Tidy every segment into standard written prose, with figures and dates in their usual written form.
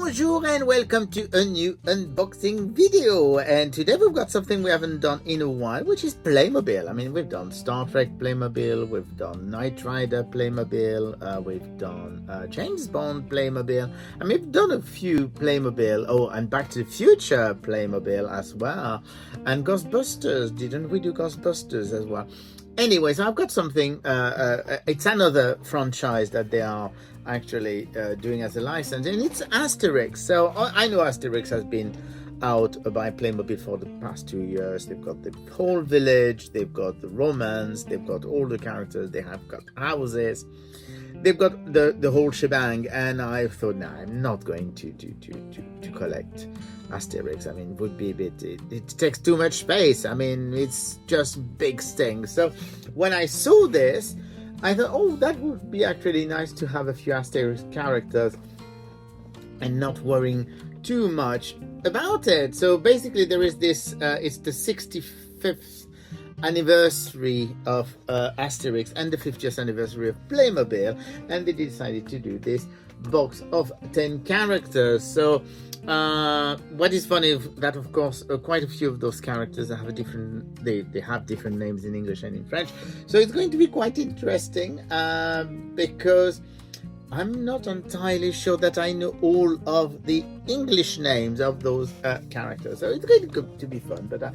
Bonjour and welcome to a new unboxing video, and today we've got something we haven't done in a while, which is Playmobil. I mean, we've done Star Trek Playmobil, we've done Knight Rider Playmobil, we've done James Bond Playmobil, and we've done a few Playmobil, and Back to the Future Playmobil as well, and Ghostbusters. Didn't we do Ghostbusters as well? Anyways, I've got something, it's another franchise that they are actually doing as a license, and it's Asterix. So I know Asterix has been out by Playmobil for the past 2 years. They've got the whole village, they've got the romance, they've got all the characters, they have got houses, they've got the whole shebang. And I thought, nah, I'm not going to collect Asterix. I mean, it would be a bit, it takes too much space. I mean, it's just big things. So when I saw this, I thought, oh, that would be actually nice to have a few Asterix characters and not worrying too much about it. So basically there is this, it's the 65th anniversary of Asterix and the 50th anniversary of Playmobil, and they decided to do this box of 10 characters. So what is funny is that, of course, quite a few of those characters have a different, they have different names in English and in French. So it's going to be quite interesting because I'm not entirely sure that I know all of the English names of those characters. So it's going to be fun, but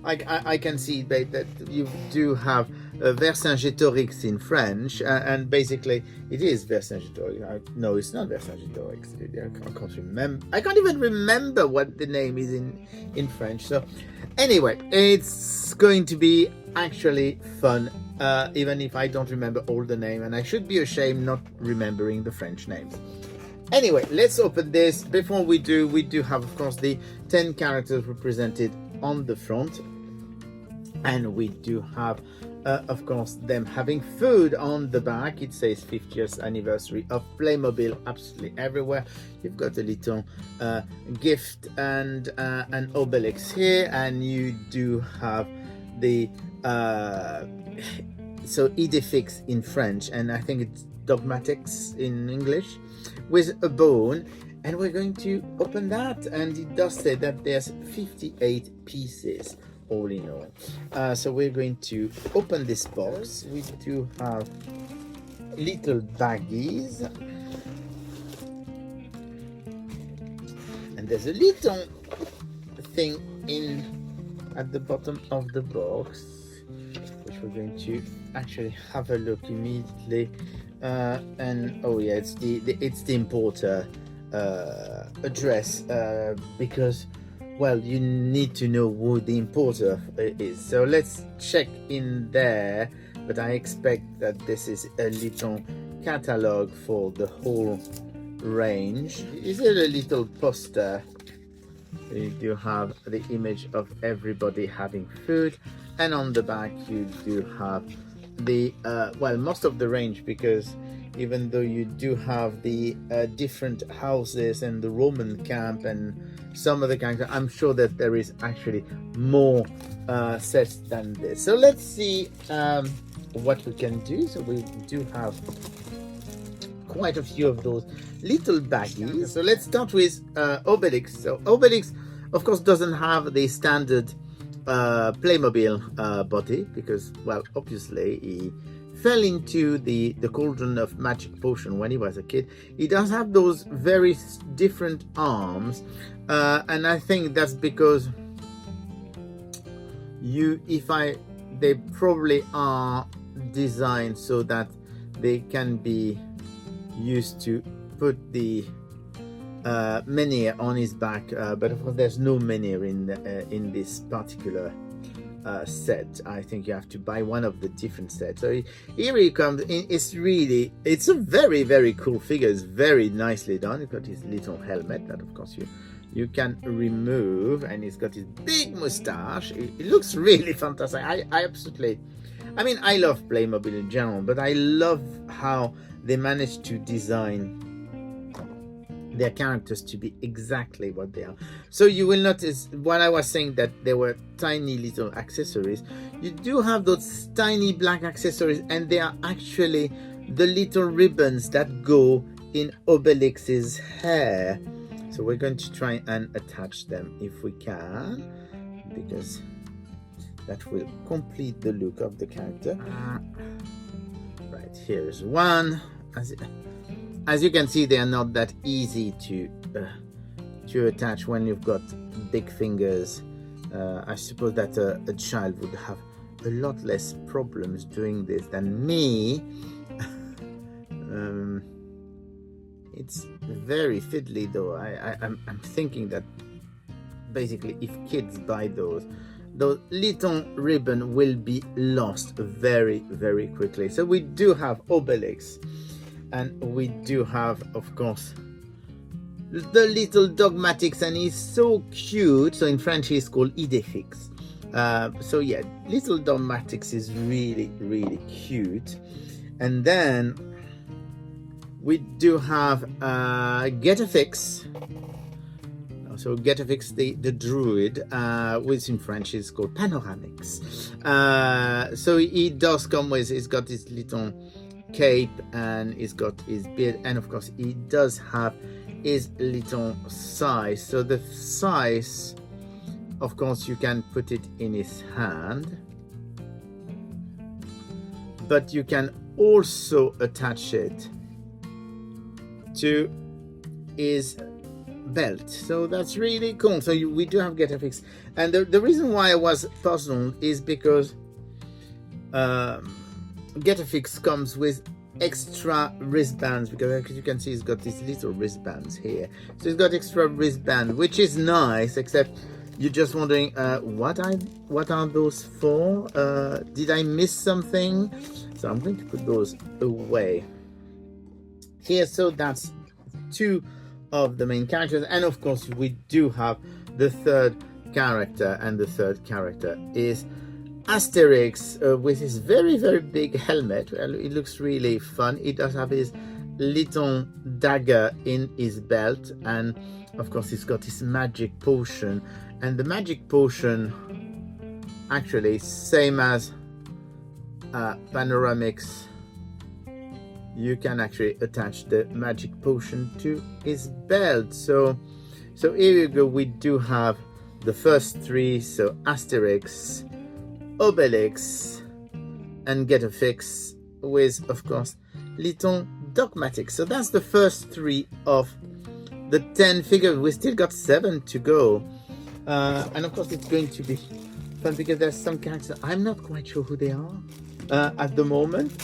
I can see that you do have Vercingétorix in French, and basically it is Vercingétorix. No, it's not Vercingétorix. I can't remember. I can't even remember what the name is in French. So anyway, it's going to be actually fun, even if I don't remember all the name, and I should be ashamed not remembering the French names. Anyway, let's open this. Before we do have, of course, the 10 characters represented on the front, and we do have of course them having food on the back. It says 50th anniversary of Playmobil absolutely everywhere. You've got a little gift and an Obelix here, and you do have the so Idefix in French, and I think it's Dogmatics in English, with a bone. And we're going to open that, and it does say that there's 58 pieces all in all. So we're going to open this box. We do have little baggies, and there's a little thing at the bottom of the box, which we're going to actually have a look immediately. And oh yeah, it's the importer address, because, well, you need to know who the importer is. So let's check in there, but I expect that this is a little catalog for the whole range. Is it a little poster? You do have the image of everybody having food, and on the back you do have the well, most of the range, because even though you do have the different houses and the Roman camp and some of the characters, I'm sure that there is actually more sets than this. So let's see what we can do. So we do have quite a few of those little baggies. So let's start with Obelix. So Obelix, of course, doesn't have the standard Playmobil body, because, well, obviously he fell into the cauldron of magic potion when he was a kid. He does have those very different arms, and I think that's because they probably are designed so that they can be used to put the menhir on his back, but of course there's no menhir in this particular set. I think you have to buy one of the different sets. So here he comes. It's a very, very cool figure. It's very nicely done. He's got his little helmet that, of course, you can remove, and he's got his big mustache. It looks really fantastic. I absolutely, I mean, I love Playmobil in general, but I love how they managed to design their characters to be exactly what they are. So you will notice, when I was saying that there were tiny little accessories, you do have those tiny black accessories, and they are actually the little ribbons that go in Obelix's hair. So we're going to try and attach them if we can, because that will complete the look of the character. Right, here's one. As you can see, they are not that easy to attach when you've got big fingers. I suppose that a child would have a lot less problems doing this than me. It's very fiddly though. I'm thinking that basically if kids buy those little ribbon will be lost very, very quickly. So we do have Obelix, and we do have, of course, the little dogmatics, and he's so cute. So in French he's called Idéfix. So yeah, little dogmatics is really, really cute. And then we do have Getafix. So Getafix, the druid, which in French is called Panoramix. So he does come with, he's got his little cape, and he's got his beard, and of course he does have his little size. So the size, of course, you can put it in his hand, but you can also attach it to his belt. So that's really cool. So we do have Getafix, and the reason why I was puzzled is because Getafix comes with extra wristbands, because as you can see, he's got these little wristbands here. So he's got extra wristband, which is nice, except you're just wondering what are those for? Did I miss something? So I'm going to put those away here. So that's two of the main characters, and of course we do have the third character, and the third character is Asterix, with his very, very big helmet. Well, it looks really fun. He does have his little dagger in his belt, and of course he's got his magic potion, and the magic potion actually same as Panoramix. You can actually attach the magic potion to his belt. So here you go. We do have the first three, so Asterix, Obelix, and Getafix, with, of course, little dogmatics. So that's the first three of the 10 figures. We still got 7 to go, and of course it's going to be fun because there's some characters I'm not quite sure who they are at the moment,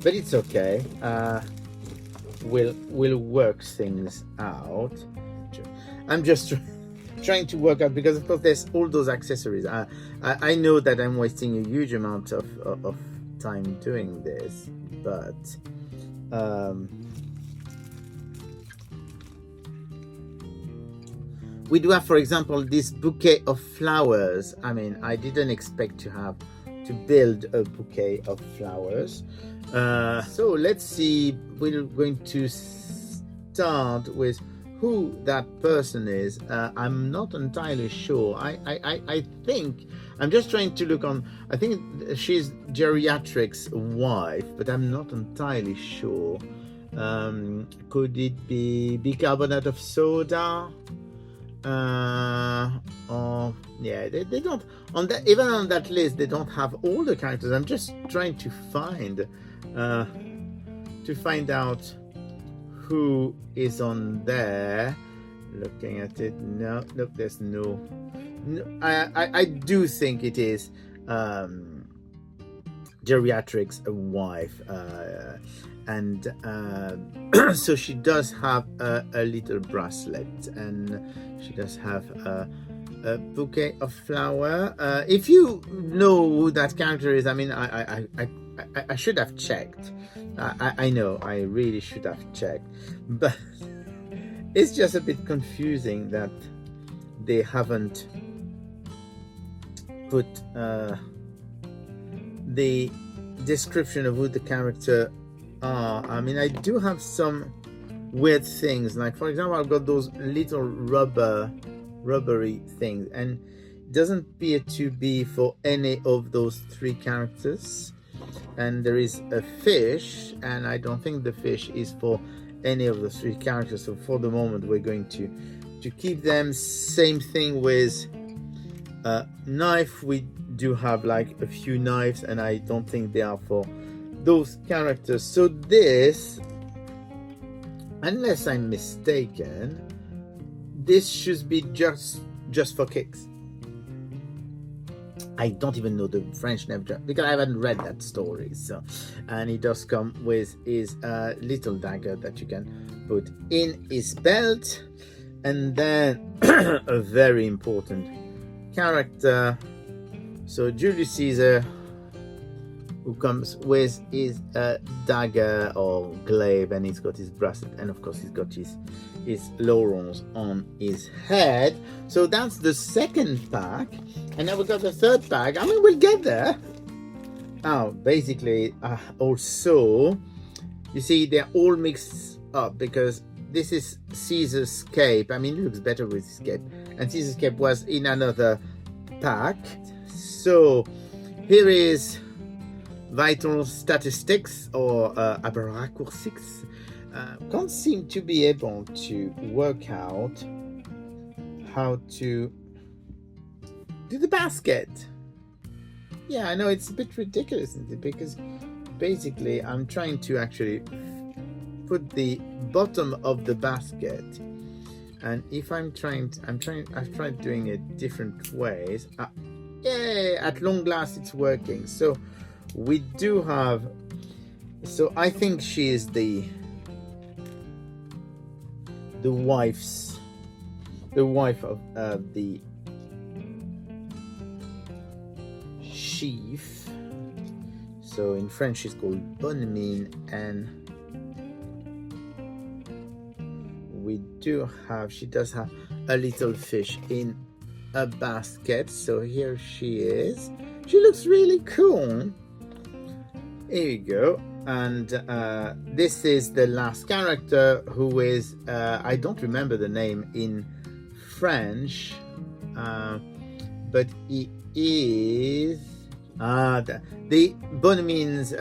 but it's okay. We'll work things out. I'm just trying to work out, because of course there's all those accessories. I know that I'm wasting a huge amount of time doing this, but we do have, for example, this bouquet of flowers. I mean, I didn't expect to build a bouquet of flowers. So let's see, we're going to start with who that person is. I'm not entirely sure. I think I'm just trying to look on. I think she's Geriatric's wife, but I'm not entirely sure. Could it be bicarbonate of soda? Or yeah, they don't on that, even on that list they don't have all the characters. I'm just trying to find out who is on there. Looking at it, no, look, there's no. I do think it is Geriatric's wife, and so she does have a little bracelet, and she does have a bouquet of flower. If you know who that character is, I mean, I should have checked. I know I really should have checked, but it's just a bit confusing that they haven't put the description of who the character are. I mean, I do have some weird things, like for example, I've got those little rubbery things, and it doesn't appear to be for any of those 3 characters. And there is a fish, and I don't think the fish is for any of the three characters, so for the moment we're going to keep them. Same thing with knife. We do have like a few knives, and I don't think they are for those characters. So this, unless I'm mistaken, this should be just for kicks. I don't even know the French name because I haven't read that story. So, and he does come with his little dagger that you can put in his belt, and then a very important character. So Julius Caesar, who comes with his dagger or glaive, and he's got his bracelet, and of course he's got his laurels on his head. So that's the second pack, and now we've got the third pack. I mean, we'll get there. Oh, basically, also, you see, they're all mixed up because this is Caesar's cape. I mean, it looks better with his cape, and Caesar's cape was in another pack. So here is vital statistics or aberracoursics. Can't seem to be able to work out how to do the basket. Yeah, I know it's a bit ridiculous, isn't it? Because basically I'm trying to actually put the bottom of the basket, and if I've tried doing it different ways. Yay, at long last it's working. So we do have, so I think she is the wife of the chief. So in French she's called bonne mine, and we do have, she does have a little fish in a basket. So here she is. She looks really cool. Here you go. And this is the last character, who is I don't remember the name in French, but he is the Bonmin's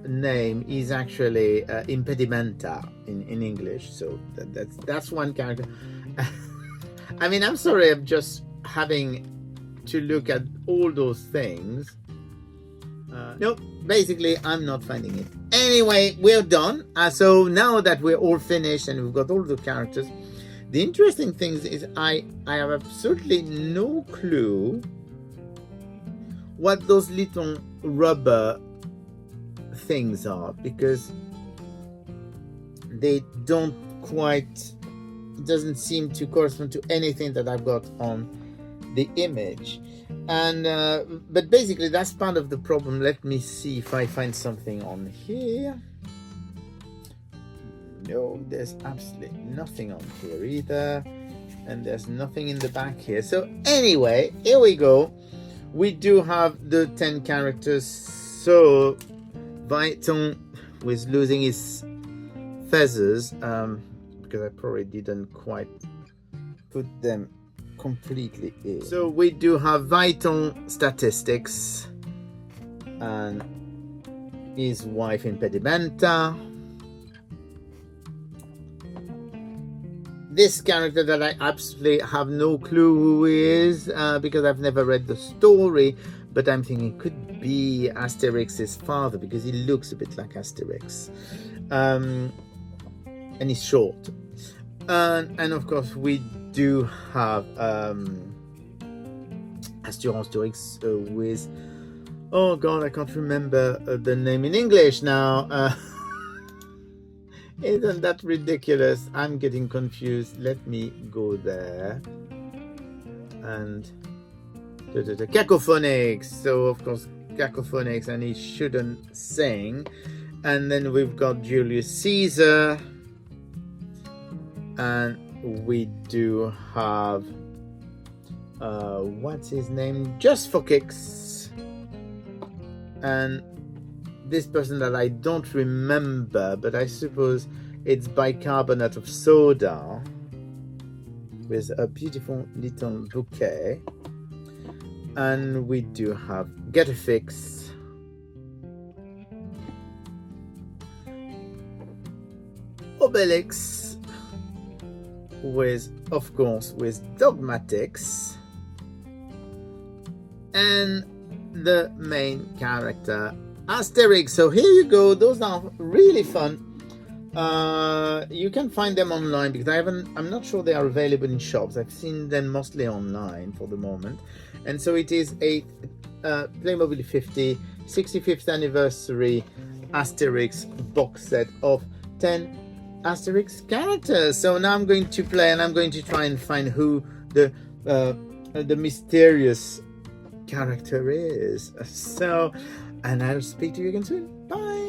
name is actually impedimenta in English. So that's one character. I mean, I'm sorry, I'm just having to look at all those things. Nope, basically I'm not finding it. Anyway, we're done. So now that we're all finished and we've got all the characters, the interesting thing is I have absolutely no clue what those little rubber things are, because they don't quite, it doesn't seem to correspond to anything that I've got on the image. And but basically that's part of the problem. Let me see if I find something on here. No, there's absolutely nothing on here either, and there's nothing in the back here. So anyway, here we go. We do have the 10 characters. So Viton was losing his feathers because I probably didn't quite put them completely in. So we do have vital statistics and his wife impedimenta. This character that I absolutely have no clue who he is because I've never read the story, but I'm thinking it could be Asterix's father because he looks a bit like Asterix, and he's short. And of course we do have Asterix with, oh god, I can't remember the name in English now. Isn't that ridiculous? I'm getting confused. Let me go there. And Cacophonics. So of course Cacophonics, and he shouldn't sing. And then we've got Julius Caesar, and we do have what's his name, Just for Kicks, and this person that I don't remember, but I suppose it's bicarbonate of soda with a beautiful little bouquet. And we do have Get a Fix, Obelix, with, of course, with Dogmatix, and the main character Asterix. So here you go. Those are really fun. You can find them online because I'm not sure they are available in shops. I've seen them mostly online for the moment. And so it is a Playmobil 50 65th anniversary Asterix box set of 10 Asterix characters. So now I'm going to play, and I'm going to try and find who the mysterious character is. So, and I'll speak to you again soon. Bye.